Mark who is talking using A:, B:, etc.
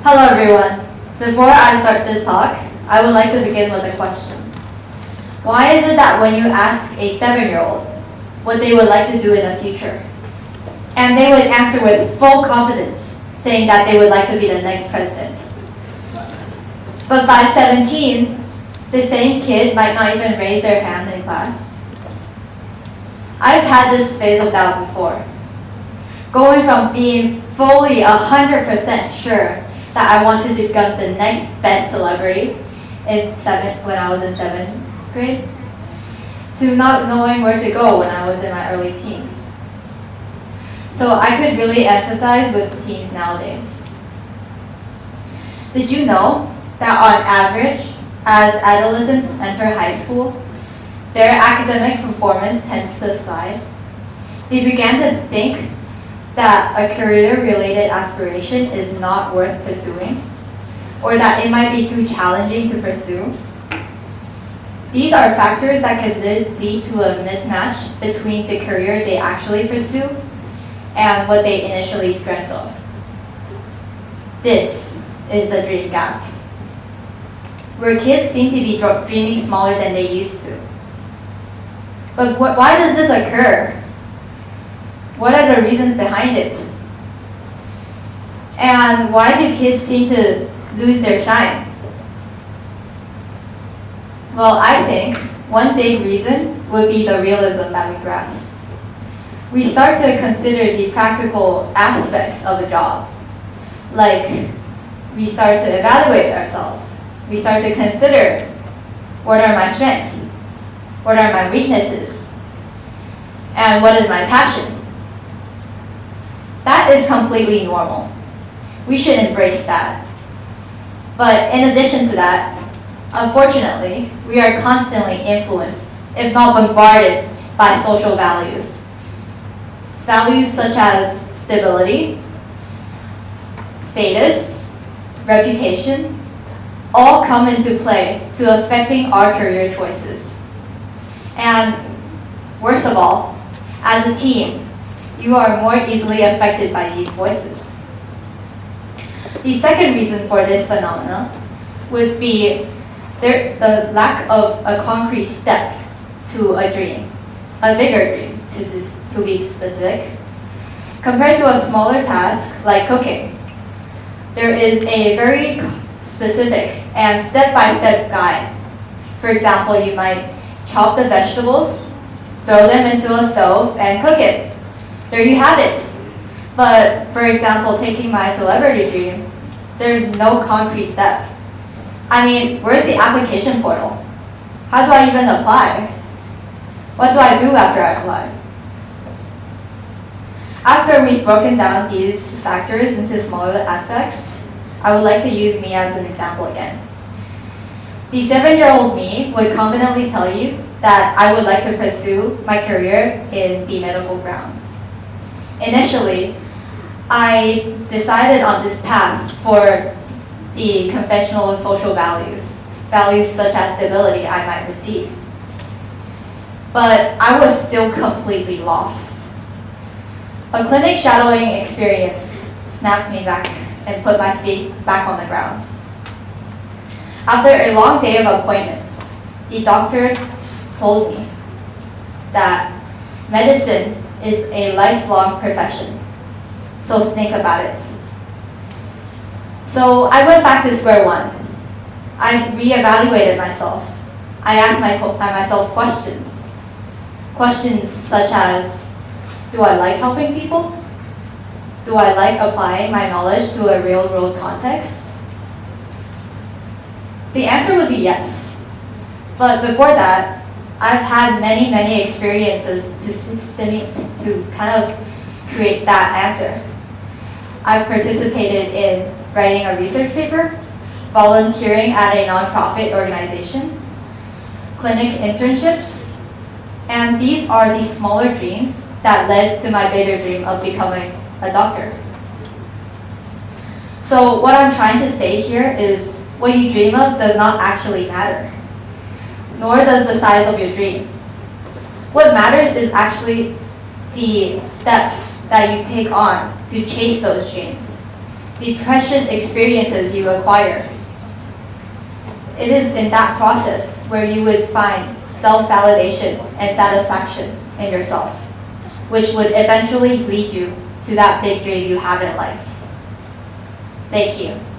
A: Hello everyone. Before I start this talk, I would like to begin with a question. Why is it that when you ask a 7-year-old what they would like to do in the future, and they would answer with full confidence, saying that they would like to be the next president. But by 17, the same kid might not even raise their hand in class. I've had this phase of doubt before. Going from being fully 100% sure that I wanted to become the next best celebrity when I was in 7th grade, to not knowing where to go when I was in my early teens. So I could really empathize with teens nowadays. Did you know that on average, as adolescents enter high school, their academic performance tends to slide? They began to think that a career-related aspiration is not worth pursuing, or that it might be too challenging to pursue. These are factors that could lead to a mismatch between the career they actually pursue and what they initially dreamt of. This is the dream gap, where kids seem to be dreaming smaller than they used to. But why does this occur? What are the reasons behind it? And why do kids seem to lose their shine? Well, I think one big reason would be the realism that we grasp. We start to consider the practical aspects of a job. Like, we start to evaluate ourselves. We start to consider, what are my strengths? What are my weaknesses? And what is my passion? That is completely normal. We should embrace that. But in addition to that, unfortunately, we are constantly influenced, if not bombarded, by social values. Values such as stability, status, reputation, all come into play to affecting our career choices. And worst of all, as a teen, you are more easily affected by these voices. The second reason for this phenomena would be the lack of a concrete step to a dream, a bigger dream, to be specific. Compared to a smaller task like cooking, there is a very specific and step-by-step guide. For example, you might chop the vegetables, throw them into a stove, and cook it. There you have it. But for example, taking my celebrity dream, there's no concrete step. I mean, where's the application portal? How do I even apply? What do I do after I apply? After we've broken down these factors into smaller aspects, I would like to use me as an example again. The 7-year-old me would confidently tell you that I would like to pursue my career in the medical grounds. Initially, I decided on this path for the conventional social values such as stability I might receive. But I was still completely lost. A clinic shadowing experience snapped me back and put my feet back on the ground. After a long day of appointments, the doctor told me that medicine is a lifelong profession, so think about it. So I went back to square one. I reevaluated myself. I asked myself questions. Questions such as, do I like helping people? Do I like applying my knowledge to a real-world context? The answer would be yes. But before that, I've had many experiences to kind of create that answer. I've participated in writing a research paper, volunteering at a nonprofit organization, clinic internships, and these are the smaller dreams that led to my bigger dream of becoming a doctor. So what I'm trying to say here is what you dream of does not actually matter, nor does the size of your dream. What matters is actually the steps that you take on to chase those dreams. the precious experiences you acquire. It is in that process where you would find self-validation and satisfaction in yourself, which would eventually lead you to that big dream you have in life. Thank you.